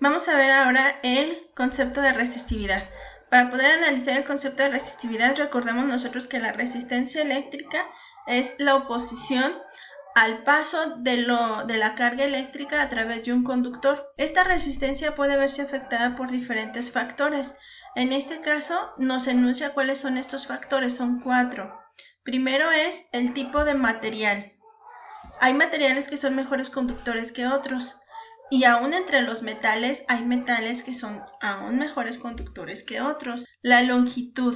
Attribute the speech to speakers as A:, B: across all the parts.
A: Vamos a ver ahora el concepto de resistividad. Para poder analizar el concepto de resistividad, recordemos nosotros que la resistencia eléctrica es la oposición al paso de la carga eléctrica a través de un conductor. Esta resistencia puede verse afectada por diferentes factores. En este caso nos enuncia cuáles son estos factores, son 4. Primero es el tipo de material. Hay materiales que son mejores conductores que otros. Y aún entre los metales hay metales que son aún mejores conductores que otros. La longitud.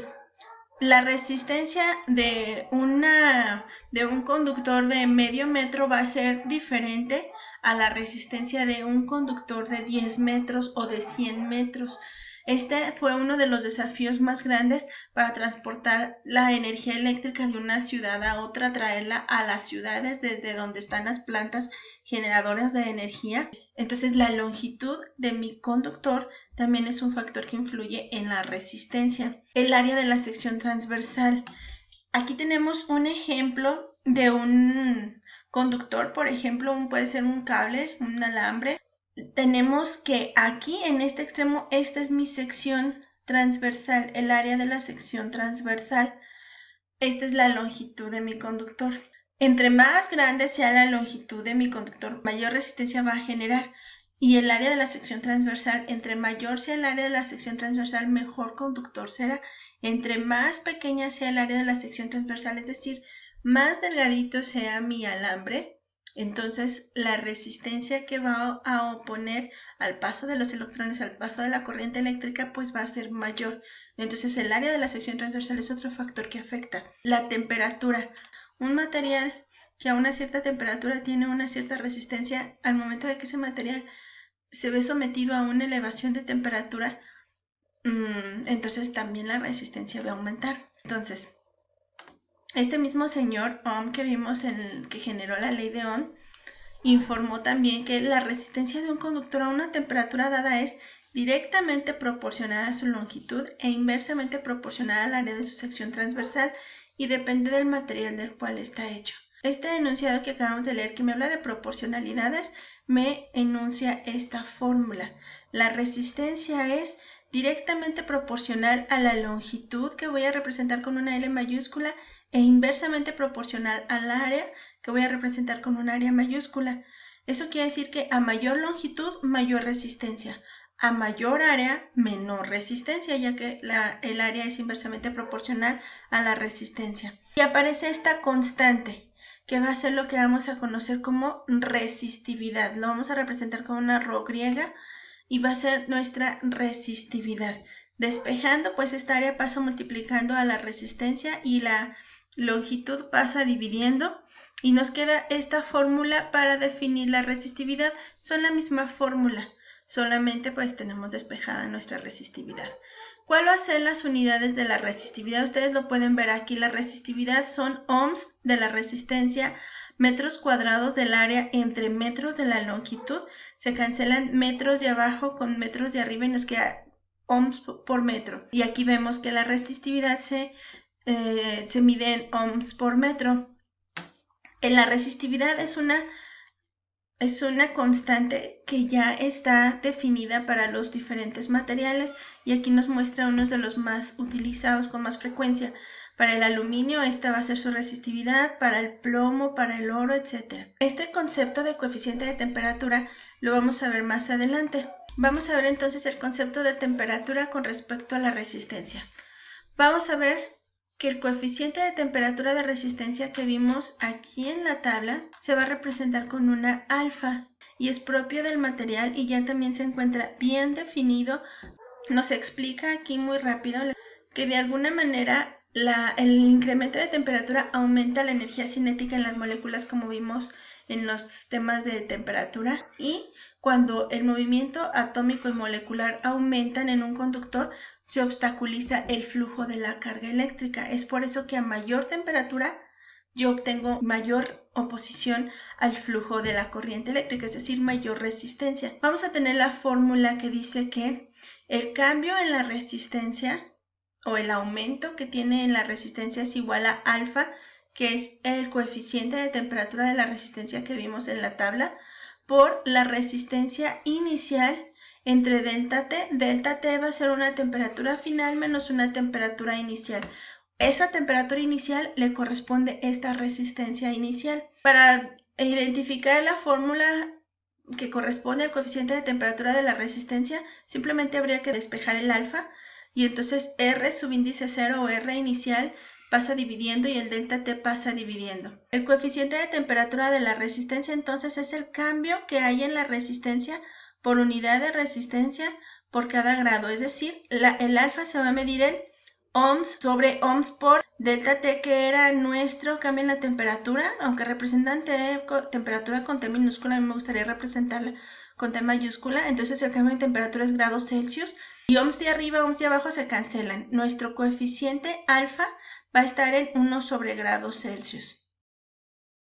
A: La resistencia de un conductor de medio metro va a ser diferente a la resistencia de un conductor de 10 metros o de 100 metros. Este fue uno de los desafíos más grandes para transportar la energía eléctrica de una ciudad a otra, traerla a las ciudades desde donde están las plantas generadoras de energía. Entonces la longitud de mi conductor también es un factor que influye en la resistencia. El área de la sección transversal. Aquí tenemos un ejemplo de un conductor, por ejemplo, puede ser un cable, un alambre. Tenemos que aquí en este extremo, esta es mi sección transversal, el área de la sección transversal. Esta es la longitud de mi conductor. Entre más grande sea la longitud de mi conductor, mayor resistencia va a generar. Y el área de la sección transversal, entre mayor sea el área de la sección transversal, mejor conductor será. Entre más pequeña sea el área de la sección transversal, es decir, más delgadito sea mi alambre, entonces la resistencia que va a oponer al paso de los electrones, al paso de la corriente eléctrica, pues va a ser mayor. Entonces el área de la sección transversal es otro factor que afecta. La temperatura. Un material que a una cierta temperatura tiene una cierta resistencia, al momento de que ese material se ve sometido a una elevación de temperatura, entonces también la resistencia va a aumentar. Entonces, este mismo señor Ohm que vimos que generó la ley de Ohm, informó también que la resistencia de un conductor a una temperatura dada es directamente proporcional a su longitud e inversamente proporcional al área de su sección transversal y depende del material del cual está hecho. Este enunciado que acabamos de leer, que me habla de proporcionalidades, me enuncia esta fórmula. La resistencia es directamente proporcional a la longitud, que voy a representar con una L mayúscula, e inversamente proporcional al área, que voy a representar con un área mayúscula. Eso quiere decir que a mayor longitud, mayor resistencia. A mayor área, menor resistencia, ya que el área es inversamente proporcional a la resistencia. Y aparece esta constante, que va a ser lo que vamos a conocer como resistividad. Lo vamos a representar con una ρ griega y va a ser nuestra resistividad. Despejando, pues esta área pasa multiplicando a la resistencia y la longitud pasa dividiendo y nos queda esta fórmula para definir la resistividad. Son la misma fórmula, solamente pues tenemos despejada nuestra resistividad. ¿Cuál va a ser las unidades de la resistividad? Ustedes lo pueden ver aquí. La resistividad son ohms de la resistencia, metros cuadrados del área entre metros de la longitud. Se cancelan metros de abajo con metros de arriba y nos queda ohms por metro. Y aquí vemos que la resistividad se mide en ohms por metro. La resistividad es una constante que ya está definida para los diferentes materiales y aquí nos muestra uno de los más utilizados con más frecuencia. Para el aluminio esta va a ser su resistividad, para el plomo, para el oro, etc. Este concepto de coeficiente de temperatura lo vamos a ver más adelante. Vamos a ver entonces el concepto de temperatura con respecto a la resistencia. Vamos a ver que el coeficiente de temperatura de resistencia que vimos aquí en la tabla se va a representar con una alfa y es propio del material y ya también se encuentra bien definido. Nos explica aquí muy rápido que de alguna manera el incremento de temperatura aumenta la energía cinética en las moléculas, como vimos en los temas de temperatura, y cuando el movimiento atómico y molecular aumentan en un conductor, se obstaculiza el flujo de la carga eléctrica. Es por eso que a mayor temperatura yo obtengo mayor oposición al flujo de la corriente eléctrica, es decir, mayor resistencia. Vamos a tener la fórmula que dice que el cambio en la resistencia o el aumento que tiene en la resistencia es igual a alfa, que es el coeficiente de temperatura de la resistencia que vimos en la tabla, por la resistencia inicial entre delta T. Delta T va a ser una temperatura final menos una temperatura inicial. Esa temperatura inicial le corresponde esta resistencia inicial. Para identificar la fórmula que corresponde al coeficiente de temperatura de la resistencia, simplemente habría que despejar el alfa y entonces R subíndice 0 o R inicial pasa dividiendo y el delta T pasa dividiendo. El coeficiente de temperatura de la resistencia entonces es el cambio que hay en la resistencia por unidad de resistencia por cada grado, es decir, el alfa se va a medir en ohms sobre ohms por delta T, que era nuestro cambio en la temperatura, aunque representan temperatura con T minúscula, a mí me gustaría representarla con T mayúscula, entonces el cambio de temperatura es grados Celsius, y ohms de arriba, ohms de abajo se cancelan. Nuestro coeficiente alfa va a estar en 1 sobre grados Celsius.